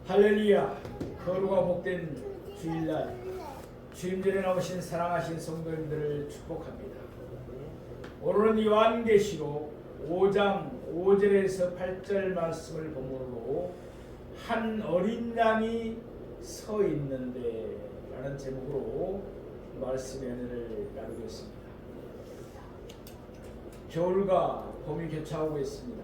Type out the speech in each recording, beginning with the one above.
할렐루야. 거룩하고 복된 주일날 주임전에 나오신 사랑하신 성도님들을 축복합니다. 오늘은 요한계시록 5장 5절에서 8절 말씀을 본문으로 한 어린 양이 서 있는데 라는 제목으로 말씀의 은혜를 나누고 있습니다. 겨울과 봄이 교차하고 있습니다.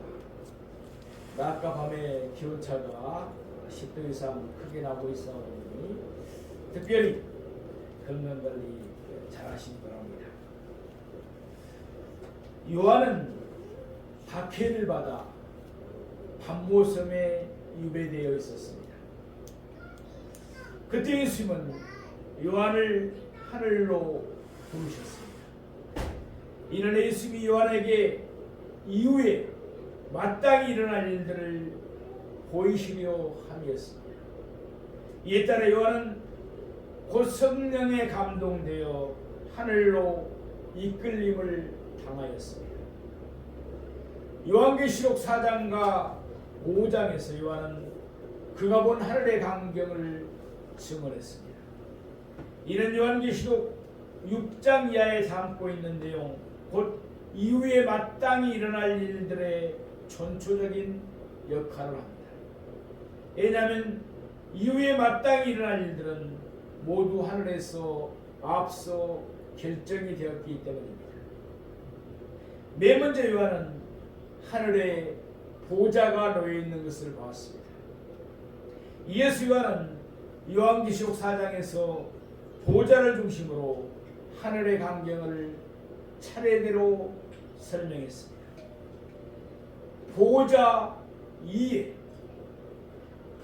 낮과 밤의 기온차가 10도 이상 크게 나고 있어오니 특별히 건강관리 잘 하시기 바랍니다. 요한은 박해를 받아 밤모섬에 유배되어 있었습니다. 그때 예수님은 요한을 하늘로 부르셨습니다. 이는 예수님이 요한에게 이후에 마땅히 일어날 일들을 보이시려 함이었습니다. 이에 따라 요한은 곧 성령에 감동되어 하늘로 이끌림을 당하였습니다. 요한계시록 4장과 5장에서 요한은 그가 본 하늘의 광경을 증언했습니다. 이는 요한계시록 6장 이하에 담고 있는 내용, 곧 이후에 마땅히 일어날 일들의 전초적인 역할을 합니다. 왜냐하면 이후에 마땅히 일어날 일들은 모두 하늘에서 앞서 결정이 되었기 때문입니다. 맨 먼저 요한은 하늘에 보좌가 놓여 있는 것을 보았습니다. 이어서 요한은 요한계시록 4장에서 보좌를 중심으로 하늘의 광경을 차례대로 설명했습니다. 보좌 위에,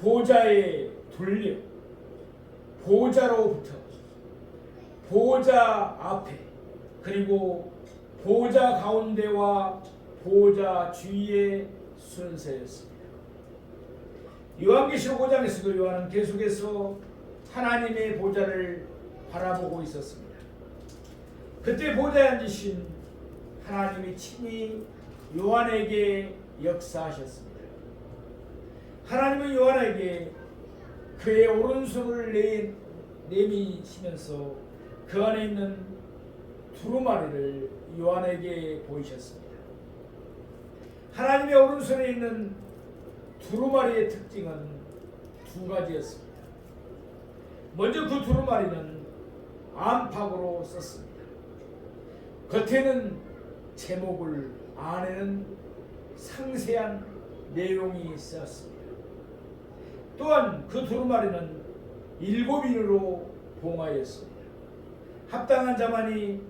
보좌의 둘려, 보좌로부터, 보좌 앞에, 그리고 보좌 가운데와 보좌 주위의 순서였습니다. 요한계시록 5장에서도 요한은 계속해서 하나님의 보좌를 바라보고 있었습니다. 그때 보좌에 앉으신 하나님이 친히 요한에게 역사하셨습니다. 하나님은 요한에게 그의 오른손을 내미시면서 그 안에 있는 두루마리를 요한에게 보이셨습니다. 하나님의 오른손에 있는 두루마리의 특징은 두 가지였습니다. 먼저 그 두루마리는 안팎으로 썼습니다. 겉에는 제목을, 안에는 상세한 내용이 쓰였습니다. 또한 그 두루마리는 7인으로 봉하였습니다. 합당한 자만이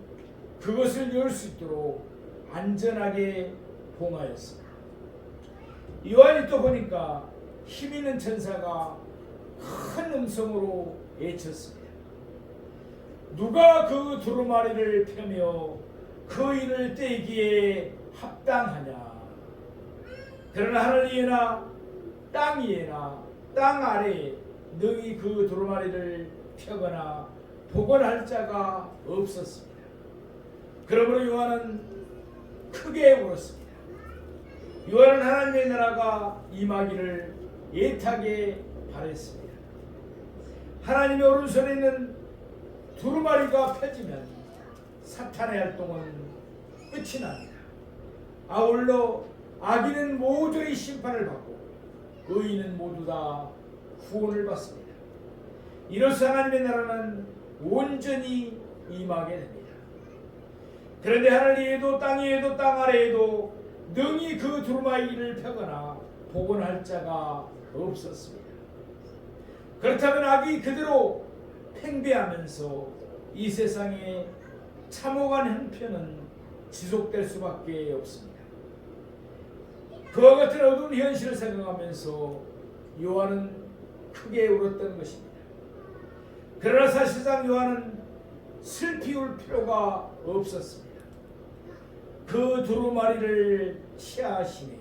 그것을 열 수 있도록 안전하게 봉하였습니다. 요한이 또 보니까 힘있는 천사가 큰 음성으로 외쳤습니다. 누가 그 두루마리를 펴며 그 인을 떼기에 합당하냐? 그러나 하늘 위에나 땅 위에나 땅 아래에 능히 그 두루마리를 펴거나 복원할 자가 없었습니다. 그러므로 요한은 크게 울었습니다. 요한은 하나님의 나라가 임하기를 애타게 바랬습니다. 하나님의 오른손에 있는 두루마리가 펴지면 사탄의 활동은 끝이 납니다. 아울러 악인은 모두의 심판을 받고 의인은 모두 다 구원을 받습니다. 이로써 하나님의 나라는 온전히 임하게 됩니다. 그런데 하늘 위에도 땅 위에도 땅 아래에도 능히 그 두루마리를 펴거나 복원할 자가 없었습니다. 그렇다면 악이 그대로 팽배하면서 이 세상에 참혹한 형편은 지속될 수밖에 없습니다. 그와 같은 어두운 현실을 생각하면서 요한은 크게 울었던 것입니다. 그러나 사실상 요한은 슬피 울 필요가 없었습니다. 그 두루마리를 취하시니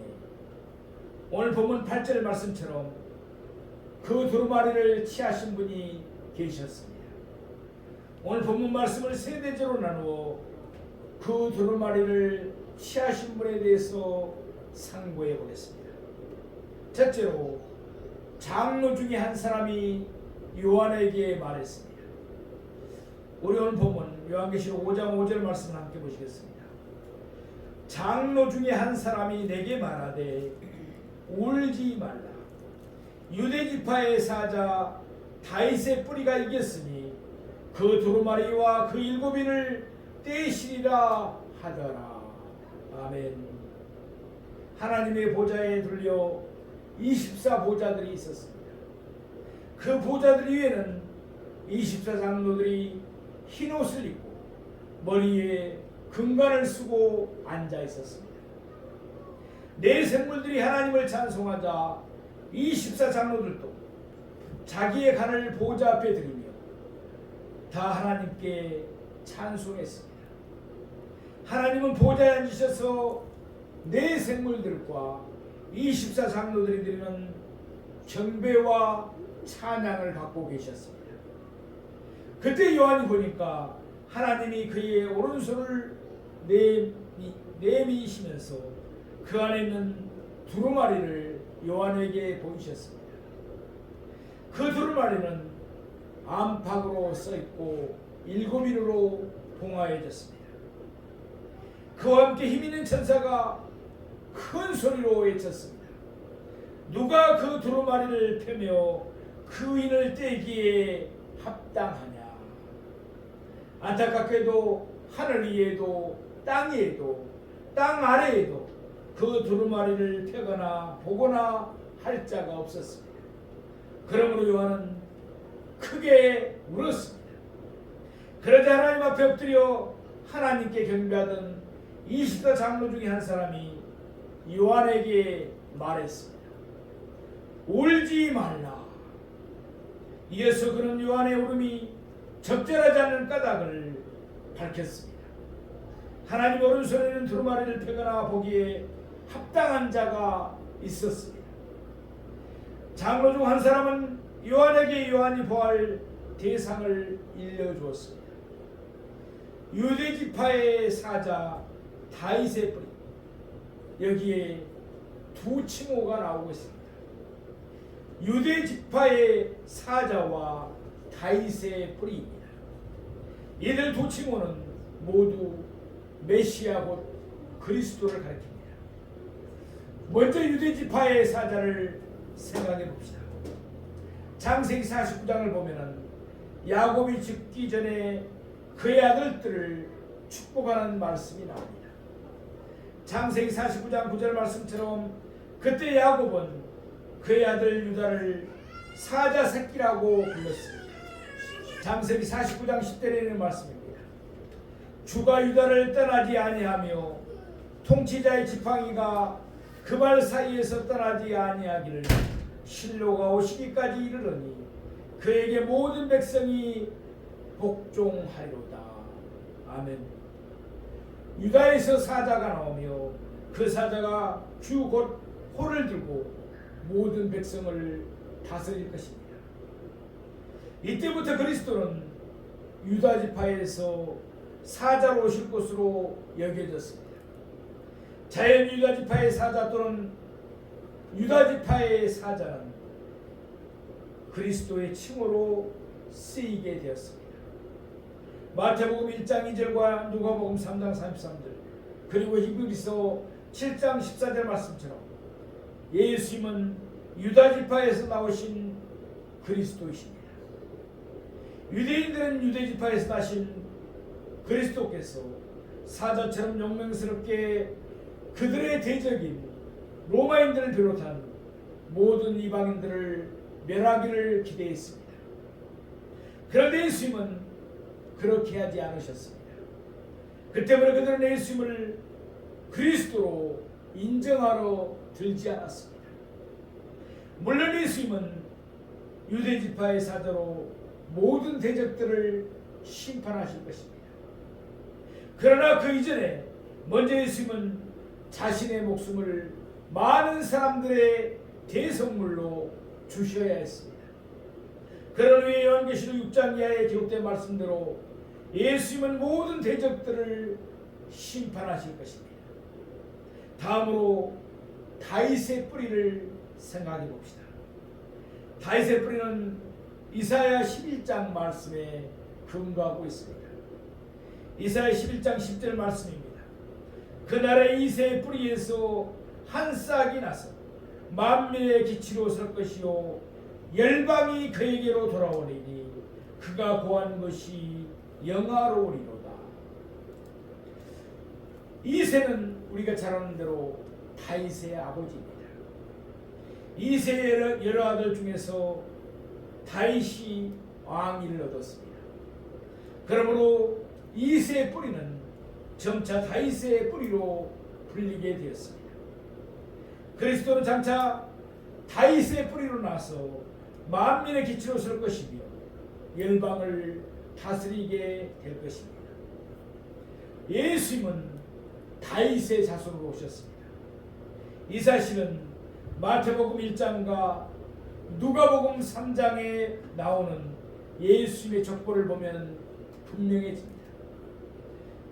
오늘 본문 8절 말씀처럼 그 두루마리를 취하신 분이 계셨습니다. 오늘 본문 말씀을 세 대제로 나누어 그 두루마리를 취하신 분에 대해서 상고해 보겠습니다. 첫째로 장로 중에 한 사람이 요한에게 말했습니다. 우리 오늘 보면 요한계시록 5장 5절 말씀을 함께 보시겠습니다. 장로 중에 한 사람이 내게 말하되 울지 말라. 유대지파의 사자 다윗의 뿌리가 이겼으니 그 두루마리와 그 일곱인을 떼시리라 하더라. 아멘. 하나님의 보좌에 둘려 24보좌들이 있었습니다. 그 보좌들 위에는 24장로들이 흰옷을 입고 머리에 금관을 쓰고 앉아 있었습니다. 네 생물들이 하나님을 찬송하자 24장로들도 자기의 간을 보좌 앞에 드리며 다 하나님께 찬송했습니다. 하나님은 보좌에 앉으셔서 네 생물들과 24장로들이 드리는 경배와 찬양을 받고 계셨습니다. 그때 요한이 보니까 하나님이 그의 오른손을 내미시면서 그 안에 있는 두루마리를 요한에게 보이셨습니다. 그 두루마리는 안팎으로 써있고 일곱인으로 봉하여졌습니다. 그와 함께 힘있는 천사가 큰 소리로 외쳤습니다. 누가 그 두루마리를 펴며 그 인을 떼기에 합당하냐. 안타깝게도 하늘 위에도 땅 위에도 땅 아래에도 그 두루마리를 펴거나 보거나 할 자가 없었습니다. 그러므로 요한은 크게 울었습니다. 그러자 하나님 앞에 엎드려 하나님께 경배하던 24장로 중에 한 사람이 요한에게 말했습니다. 울지 말라. 이어서 그는 요한의 울음이 적절하지 않는 까닭을 밝혔습니다. 하나님 오른손에는 두루마리를 펴거나 보기에 합당한 자가 있었습니다. 장로 중 한 사람은 요한에게 요한이 보할 대상을 일러주었습니다. 유대지파의 사자 다윗의 뿌리. 여기에 두 칭호가 나오고 있습니다. 유대지파의 사자와 다윗의 뿌리입니다. 이들 두 칭호는 모두 메시아 곧 그리스도를 가리킵니다. 먼저 유대지파의 사자를 생각해 봅시다. 창세기 49장을 보면은 야곱이 죽기 전에 그의 아들들을 축복하는 말씀이 나옵니다. 창세기 49장 9절 말씀처럼 그때 야곱은 그의 아들 유다를 사자 새끼라고 불렀습니다. 창세기 49장 10절에 있는 말씀입니다. 주가 유다를 떠나지 아니하며 통치자의 지팡이가 그 발 사이에서 떠나지 아니하기를 실로가 오시기까지 이르러니 그에게 모든 백성이 복종하리로다. 아멘. 유다에서 사자가 나오며 그 사자가 주 곧 호를 들고 모든 백성을 다스릴 것입니다. 이때부터 그리스도는 유다 지파에서 사자로 오실 것으로 여겨졌습니다. 자연 유다 지파의 사자 또는 유다 지파의 사자는 그리스도의 칭호로 쓰이게 되었습니다. 마태복음 1장 2절과 누가복음 3장 33절 그리고 히브리서 7장 14절 말씀처럼 예수님은 유다 지파에서 나오신 그리스도이십니다. 유대인들은 유대 지파에서 나신 그리스도께서 사자처럼 용맹스럽게 그들의 대적인 로마인들을 비롯한 모든 이방인들을 멸하기를 기대했습니다. 그런데 예수님은 그렇게 하지 않으셨습니다. 그 때문에 그들은 예수님을 그리스도로 인정하러 들지 않았습니다. 물론 예수님은 유대지파의 사자로 모든 대적들을 심판하실 것입니다. 그러나 그 이전에 먼저 예수님은 자신의 목숨을 많은 사람들의 대성물로 주셔야 했습니다. 그런 후에 요한계시록 6장 이하에 기록된 말씀대로 예수님은 모든 대적들을 심판하실 것입니다. 다음으로 다윗의 뿌리를 생각해 봅시다. 다윗의 뿌리는 이사야 11장 말씀에 근거하고 있습니다. 이사야 11장 10절 말씀입니다. 그날에 이새의 뿌리에서 한 싹이 나서 만민의 기치로 설 것이요 열방이 그에게로 돌아오리니 그가 고한 것이 영화로우리로다. 이새는 우리가 잘 아는 대로 다윗의 아버지입니다. 이새의 여러 아들 중에서 다윗이 왕위를 얻었습니다. 그러므로 이새의 뿌리는 점차 다윗의 뿌리로 불리게 되었습니다. 그리스도는 장차 다윗의 뿌리로 나서 만민의 기치로 설 것이며 열방을 다스리게 될 것입니다. 예수님은 다윗의 자손으로 오셨습니다. 이 사실은 마태복음 1장과 누가복음 3장에 나오는 예수님의 족보를 보면 분명해집니다.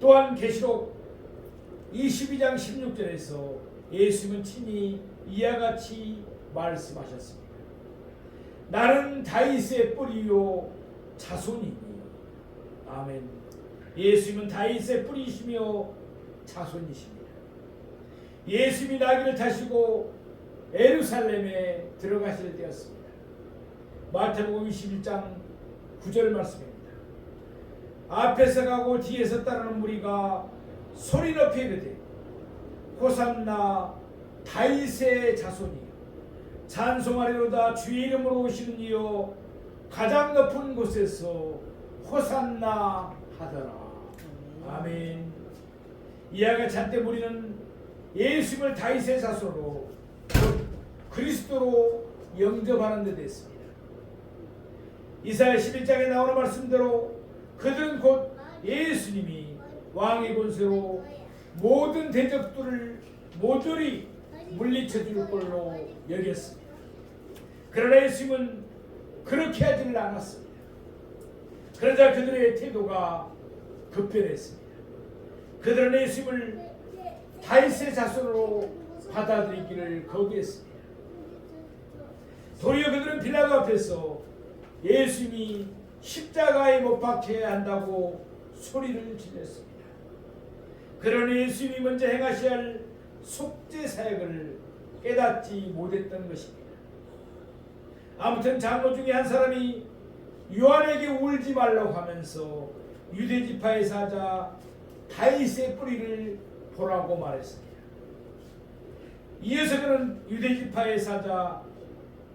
또한 계시록 22장 16절에서 예수님은 친히 이와 같이 말씀하셨습니다. 나는 다윗의 뿌리요 자손이니. 아멘. 예수님은 다윗의 뿌리시며 자손이십니다. 예수님이 나귀를 타시고 예루살렘에 들어가실 때였습니다. 마태복음 21장 9절 말씀입니다. 앞에서 가고 뒤에서 따르는 무리가 소리 높이 이르되 호산나 다윗의 자손이요 찬송하리로다 주의 이름으로 오시는 이여 가장 높은 곳에서 호산나 하더라. 아멘. 이와 같이 한때 우리는 예수님을 다윗의 자손으로 그리스도로 영접하는 데 됐습니다. 이사야 11장에 나오는 말씀대로 그들은 곧 예수님이 왕의 권세로 모든 대적들을 모조리 물리쳐 줄 걸로 여겼습니다. 그러나 예수님은 그렇게 하지를 않았습니다. 그러자 그들의 태도가 급변했습니다. 그들은 예수님을 다윗의 자손으로 받아들이기를 거부했습니다. 도리어 그들은 빌라도 앞에서 예수님이 십자가에 못 박혀야 한다고 소리를 질렀습니다. 그러나 예수님이 먼저 행하셔야 할 속죄 사역을 깨닫지 못했던 것입니다. 아무튼 장로 중에 한 사람이 요한에게 울지 말라고 하면서 유대지파의 사자 다윗의 뿌리를 보라고 말했습니다. 이어서 그는 유대지파의 사자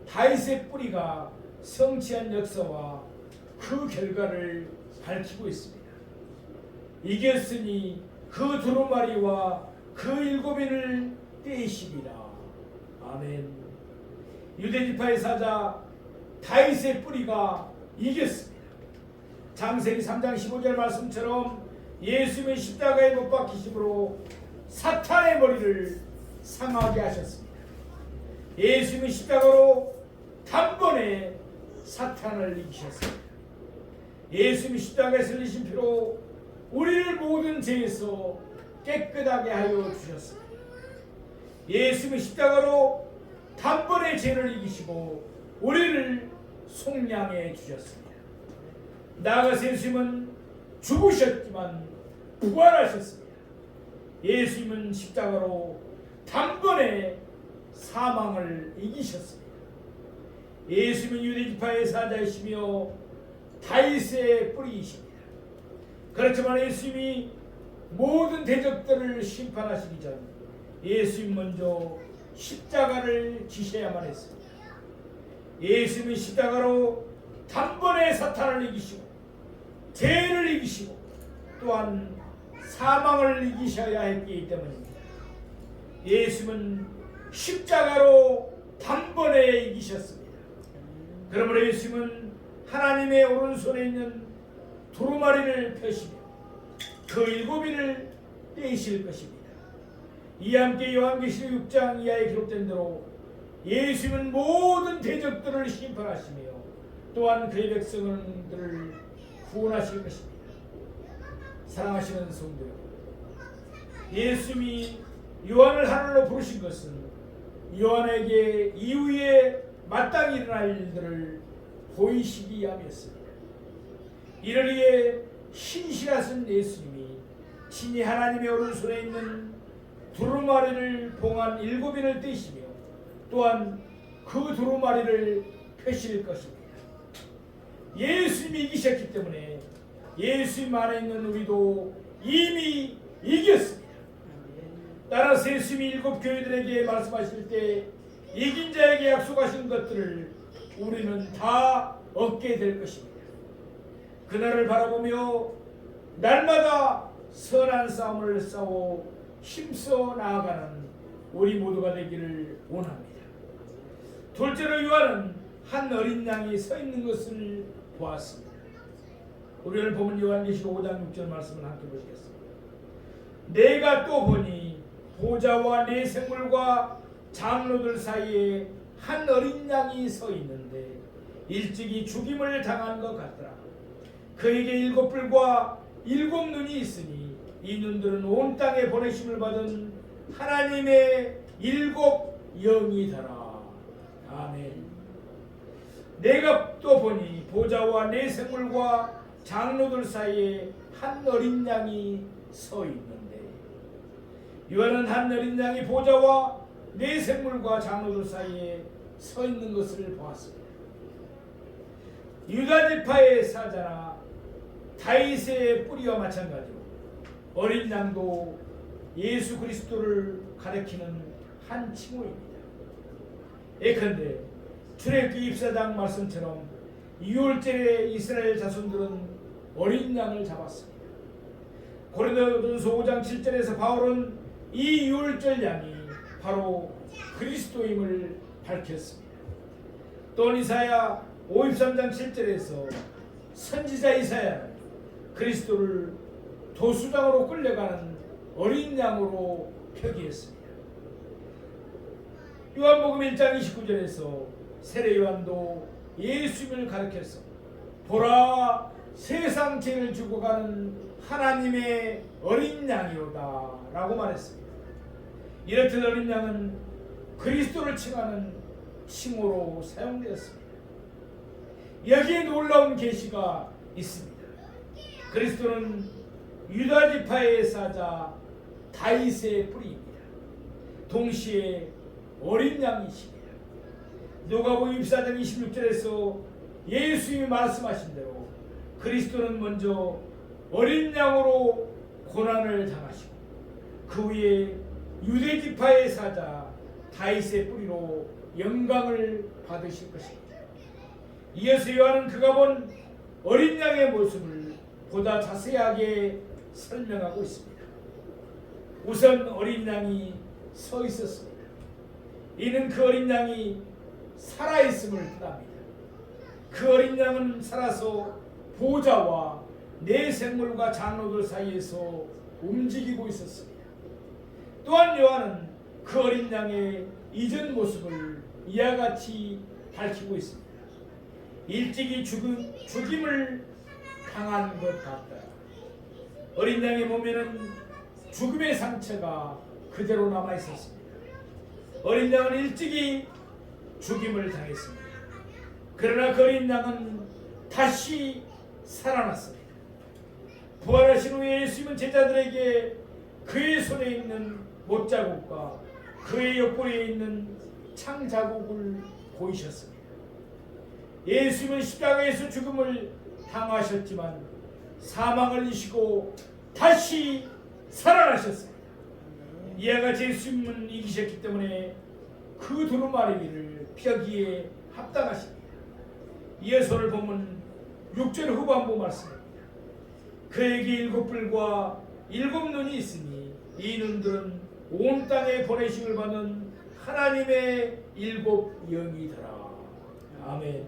다윗의 뿌리가 성취한 역사와 그 결과를 밝히고 있습니다. 이겼으니 그 두루마리와 그 일곱인을 떼시리라. 아멘. 유대지파의 사자 다윗의 뿌리가 이겼습니다. 창세기 3장 15절 말씀처럼 예수님의 십자가에 못 박히심으로 사탄의 머리를 상하게 하셨습니다. 예수님의 십자가로 단번에 사탄을 이기셨습니다. 예수님이 십자가에 흘리신 피로 우리를 모든 죄에서 깨끗하게 하여 주셨습니다. 예수님이 십자가로 단번에 죄를 이기시고 우리를 속량해 주셨습니다. 나아가서 예수님은 죽으셨지만 부활하셨습니다. 예수님은 십자가로 단번에 사망을 이기셨습니다. 예수님은 유대지파의 사자이시며 다윗의 뿌리이십니다. 그렇지만 예수님이 모든 대적들을 심판하시기 전 예수님 먼저 십자가를 지셔야만 했습니다. 예수님이 십자가로 단번에 사탄을 이기시고 죄를 이기시고 또한 사망을 이기셔야 했기 때문입니다. 예수님은 십자가로 단번에 이기셨습니다. 그러므로 예수님은 하나님의 오른손에 있는 두루마리를 펴시며 그 일곱인을 떼실 것입니다. 이와 함께 요한계시록 6장 이하에 기록된 대로 예수님은 모든 대적들을 심판하시며 또한 그의 백성들을 구원하실 것입니다. 사랑하시는 성도 여러분, 예수님이 요한을 하늘로 부르신 것은 요한에게 이후에 마땅히 일어날 일들을 보이시기 위함이었습니다. 이를 위해 신실하신 예수님이 친히 하나님의 오른손에 있는 두루마리를 봉한 7인을 떼시며 또한 그 두루마리를 펴실 것입니다. 예수님이 이기셨기 때문에 예수님 안에 있는 우리도 이미 이겼습니다. 따라서 예수님이 7 교회들에게 말씀하실 때 이긴 자에게 약속하신 것들을 우리는 다 얻게 될 것입니다. 그날을 바라보며 날마다 선한 싸움을 싸워 힘써 나아가는 우리 모두가 되기를 원합니다. 둘째로 요한은 한 어린 양이 서 있는 것을 보았습니다. 우리를 보면 요한계시록 5장 6절 말씀을 함께 보시겠습니다. 내가 또 보니 보좌와 네 생물과 장로들 사이에 한 어린 양이 서 있는데 일찍이 죽임을 당한 것 같더라. 그에게 7뿔과 7눈이 있으니 이 눈들은 온 땅에 보내심을 받은 하나님의 7 영이더라. 아멘. 내가 또 보니 보좌와 네 생물과 장로들 사이에 한 어린 양이 서 있는데, 요한은 한 어린 양이 보좌와 네 생물과 장로들 사이에 서 있는 것을 보았습니다. 유다 지파의 사자나 다윗의 뿌리와 마찬가지로 어린 양도 예수 그리스도를 가리키는 한 칭호입니다. 예컨대 출애굽기 24장 말씀처럼 6월절에 이스라엘 자손들은 어린 양을 잡았습니다. 고린도전서 5장 7절에서 바울은 이 6월절 양이 바로 그리스도임을 밝혔습니다. 또 이사야 53장 7절에서 선지자 이사야는 그리스도를 도수장으로 끌려가는 어린 양으로 표기했습니다. 요한복음 1장 29절에서 세례 요한도 예수님을 가리켜서 보라 세상 죄를 지고 가는 하나님의 어린 양이로다 라고 말했습니다. 이렇듯 어린 양은 그리스도를 칭하는 칭호로 사용되었습니다. 여기에 놀라운 계시가 있습니다. 그리스도는 유다 지파의 사자 다윗의 뿌리입니다. 동시에 어린 양이십니다. 누가복음 24장 26절에서 예수님이 말씀하신 대로 그리스도는 먼저 어린 양으로 고난을 당하시고 그 후에 유대 지파의 사자 다윗의 뿌리로 영광을 받으실 것입니다. 이어서 요한은 그가 본 어린 양의 모습을 보다 자세하게 설명하고 있습니다. 우선 어린 양이 서 있었습니다. 이는 그 어린 양이 살아있음을 뜻합니다. 그 어린 양은 살아서 보좌와 네 생물과 장로들 사이에서 움직이고 있었습니다. 또한 요한은 그 어린 양의 이전 모습을 이와 같이 밝히고 있습니다. 일찍이 죽임을 당한 것 같다. 어린 양의 몸에는 죽음의 상처가 그대로 남아 있었습니다. 어린 양은 일찍이 죽임을 당했습니다. 그러나 그 어린 양은 다시 살아났습니다. 부활하신 후에 예수님은 제자들에게 그의 손에 있는 못자국과 그의 옆구리에 있는 창자국을 보이셨습니다. 예수님은 십자가에서 죽음을 당하셨지만 사망을 이기시고 다시 살아나셨습니다. 이와 같이 예수님은 이기셨기 때문에 그 두루마리를 펴기에 합당하십니다. 이어서를 보면 6절 후반부 말씀입니다. 그에게 7뿔과 7눈이 있으니 이 눈들은 온 땅에 보내심을 받는 하나님의 7 영이더라. 아멘.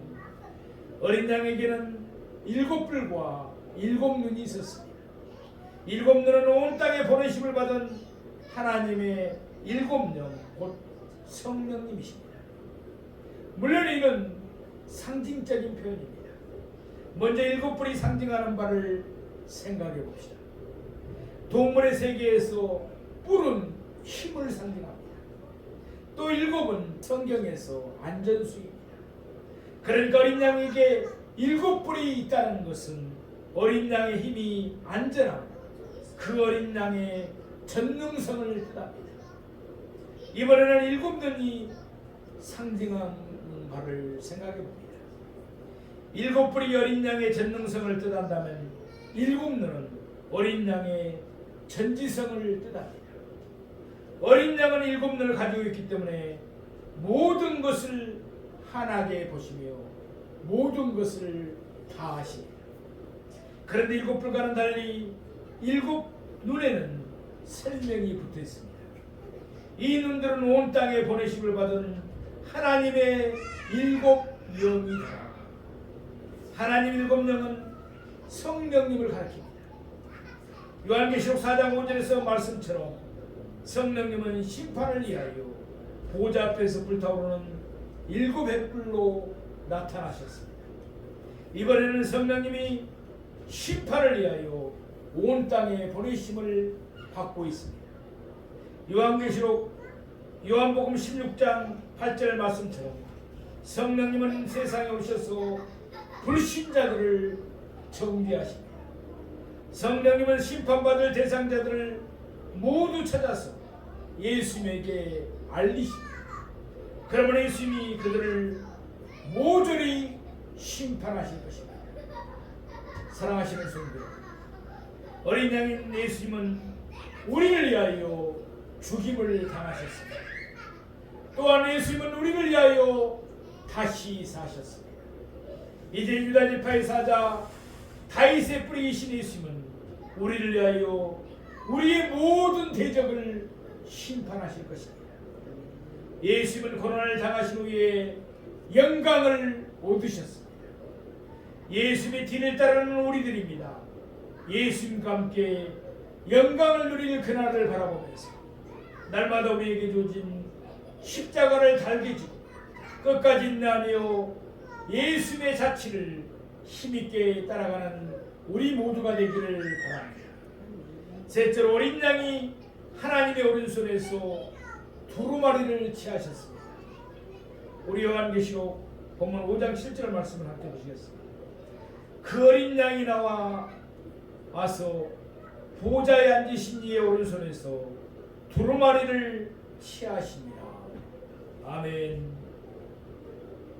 어린 양에게는 7뿔과 7눈이 있었습니다. 7눈은 온 땅에 보내심을 받은 하나님의 7 영, 곧 성령님이십니다. 물론 이는 상징적인 표현입니다. 먼저 7뿔이 상징하는 바를 생각해 봅시다. 동물의 세계에서 뿔은 힘을 상징합니다. 또 7은 성경에서 안전수입니다. 그러니까 어린 양에게 7뿔이 있다는 것은 어린 양의 힘이 안전하고 그 어린 양의 전능성을 뜻합니다. 이번에는 7눈이 상징하는 바를 생각해 봅니다. 7뿔이 어린 양의 전능성을 뜻한다면 7눈은 어린 양의 전지성을 뜻합니다. 어린 양은 7눈을 가지고 있기 때문에 모든 것을 환하게 보시며 모든 것을 다 아십니다. 그런데 7뿔과는 달리 7눈에는 생명이 붙어 있습니다. 이 눈들은 온 땅에 보내심을 받은 하나님의 7영이다. 하나님 7영은 성령님을 가리킵니다. 요한계시록 4장 5절에서 말씀처럼 성령님은 심판을 위하여 보좌 앞에서 불타오르는 7횃불로 나타나셨습니다. 이번에는 성령님이 심판을 위하여 온 땅에 보내심을 받고 있습니다. 요한복음 16장 8절 말씀처럼 성령님은 세상에 오셔서 불신자들을 정죄하십니다. 성령님은 심판받을 대상자들을 모두 찾아서 예수님에게 알리십니다. 그러면 예수님이 그들을 모조리 심판하실 것입니다. 사랑하시는 성도, 어린 양인 예수님은 우리를 위하여 죽임을 당하셨습니다. 또한 예수님은 우리를 위하여 다시 사셨습니다. 이제 유다 지파의 사자 다윗의 뿌리이신 예수님은 우리를 위하여 우리의 모든 대적을 심판하실 것입니다. 예수님은 고난을 당하신 후에 영광을 얻으셨습니다. 예수님의 뒤를 따르는 우리들입니다. 예수님과 함께 영광을 누릴 그날을 바라보면서 날마다 우리에게 주어진 십자가를 달게 지고 끝까지 인내하며 예수님의 자취를 힘있게 따라가는 우리 모두가 되기를 바랍니다. 셋째로 어린 양이 하나님의 오른손에서 두루마리를 취하셨습니다. 우리 요한계시록 본문 5장 7절 말씀을 함께 보시겠습니다. 그 어린 양이 와서 보좌에 앉으신 이의 오른손에서 두루마리를 취하십니다. 아멘.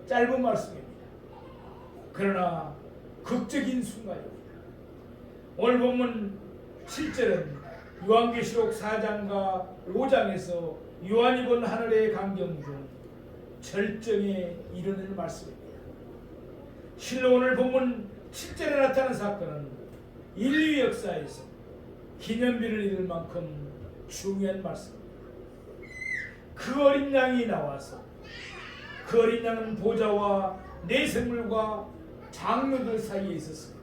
짧은 말씀입니다. 그러나 극적인 순간입니다. 오늘 본문 7절은 요한계시록 4장과 5장에서 요한이 본 하늘의 광경 중 절정에 이르는 말씀입니다. 실로 오늘 본문 7절에 나타난 사건은 인류 역사에서 기념비를 잃을 만큼 중요한 말씀입니다. 그 어린 양이 나와서 그 어린 양은 보좌와 내생물과 장로들 사이에 있었습니다.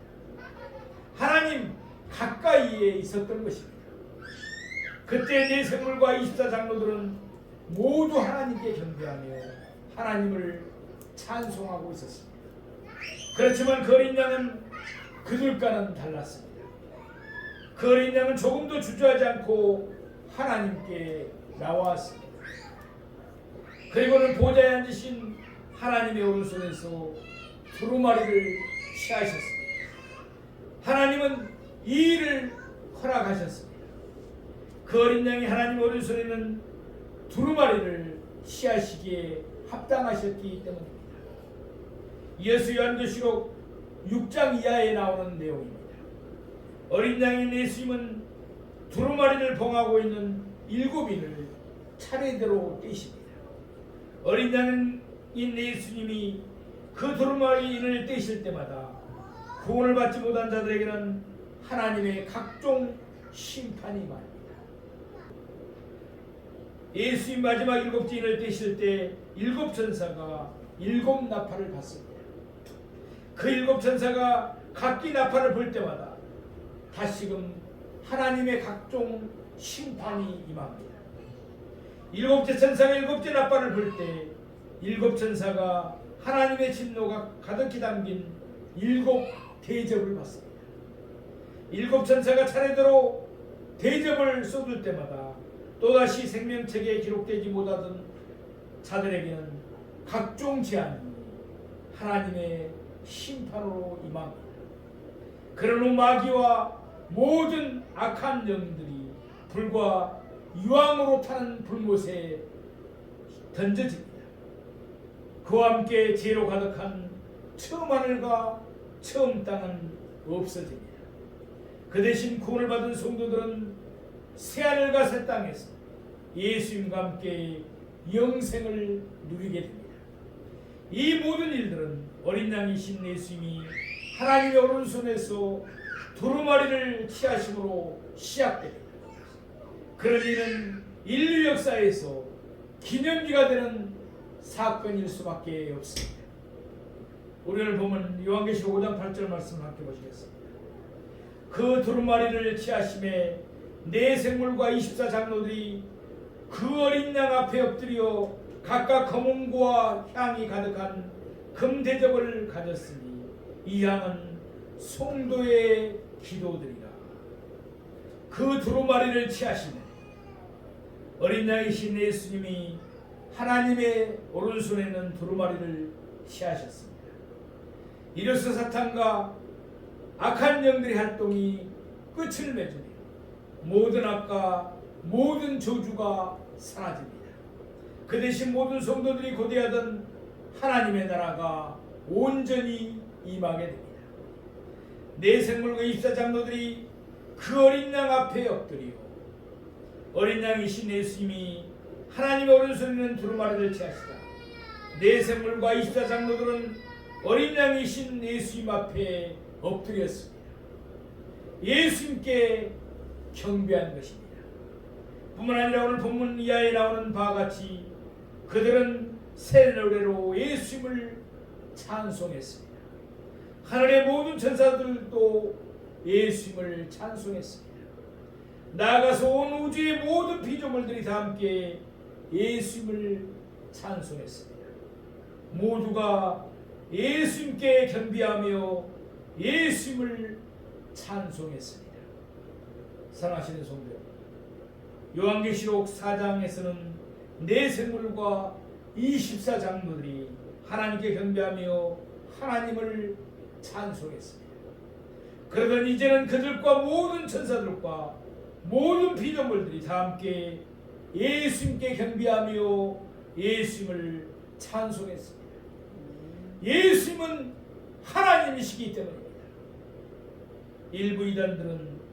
하나님 가까이에 있었던 것입니다. 그때 내생물과 24장로들은 모두 하나님께 경배하며 하나님을 찬송하고 있었습니다. 그렇지만 그 어린 양은 그들과는 달랐습니다. 그 어린 양은 조금도 주저하지 않고 하나님께 나왔습니다. 그리고는 보좌에 앉으신 하나님의 오른손에서 두루마리를 취하셨습니다. 하나님은 이 일을 허락하셨습니다. 그 어린 양이 하나님 오른손에는 두루마리를 취하시기에 합당하셨기 때문입니다. 이어서 요한계시록 6장 이하에 나오는 내용입니다. 어린 양인 예수님은 두루마리를 봉하고 있는 7인을 차례대로 떼십니다. 어린 양인 예수님이 그 두루마리인을 떼실 때마다 구원을 받지 못한 자들에게는 하나님의 각종 심판이 임합니다. 예수님 마지막 7인을 떼실 때 7천사가 7나팔을 받습니다. 그 7천사가 각기 나팔을 불 때마다 다시금 하나님의 각종 심판이 임합니다. 7째 천사가 7째 나팔을 불 때 7천사가 하나님의 진노가 가득히 담긴 7 대접을 받습니다. 7천사가 차례대로 대접을 쏟을 때마다 또다시 생명책에 기록되지 못하던 자들에게는 각종 재앙이 하나님의 심판으로 임합니다. 그런 후 마귀와 모든 악한 영들이 불과 유황으로 타는 불못에 던져집니다. 그와 함께 죄로 가득한 처음 하늘과 처음 땅은 없어집니다. 그 대신 구원을 받은 성도들은 새하늘과 새 땅에서 예수님과 함께 영생을 누리게 됩니다. 이 모든 일들은 어린 양이신 예수님이 하나님의 오른손에서 두루마리를 취하심으로 시작됩니다. 그런 일은 인류 역사에서 기념비가 되는 사건일 수밖에 없습니다. 우리 오늘 보면 요한계시록 5장 8절 말씀을 함께 보시겠습니다. 그 두루마리를 취하심에 네 생물과 24장로들이 그 어린 양 앞에 엎드려 각각 검은고와 향이 가득한 금대접을 가졌으니 이 향은 성도의 기도들이라. 그 두루마리를 취하시는 어린 양이신 예수님이 하나님의 오른손에 있는 두루마리를 취하셨습니다. 이로써 사탄과 악한 영들의 활동이 끝을 맺으며 모든 악과 모든 저주가 사라집니다. 그 대신 모든 성도들이 고대하던 하나님의 나라가 온전히 임하게 됩니다. 네 생물과 24장로들이 그 어린 양 앞에 엎드려 어린 양이신 예수님이 하나님의 오른손에 있는 두루마리를 취하시다. 네 생물과 24장로들은 어린 양이신 예수님 앞에 엎드렸습니다. 예수님께 경배한 것입니다. 뿐만 아니라 오늘 본문 이하에 나오는 바와 같이 그들은 새 노래로 예수님을 찬송했습니다. 하늘의 모든 천사들도 예수님을 찬송했습니다. 나아가서 온 우주의 모든 피조물들이 다 함께 예수님을 찬송했습니다. 모두가 예수님께 경배하며 예수님을 찬송했습니다. 사랑하시는 성도 여러분, 요한계시록 4장에서는 네 생물과 24장로들이 하나님께 경배하며 하나님을 찬송했습니다. 그러던 이제는 그들과 모든 천사들과 모든 피조물들이 다 함께 예수님께 경배하며 예수님을 찬송했습니다. 예수님은 하나님이시기 때문입니다. 일부 이단들은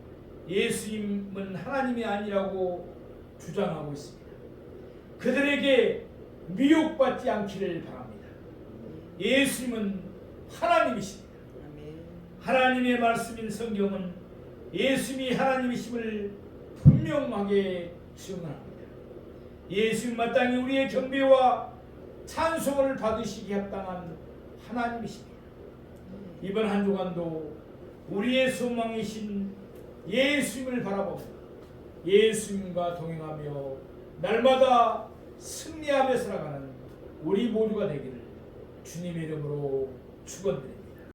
예수님은 하나님이 아니라고 주장하고 있습니다. 그들에게 미혹받지 않기를 바랍니다. 예수님은 하나님이십니다. 하나님의 말씀인 성경은 예수님이 하나님이심을 분명하게 증언합니다. 예수님 마땅히 우리의 경배와 찬송을 받으시기 합당한 하나님이십니다. 이번 한 주간도 우리의 소망이신 예수님을 바라보며 예수님과 동행하며 날마다 승리하며 살아가는 우리 모두가 되기를 주님의 이름으로 축원드립니다.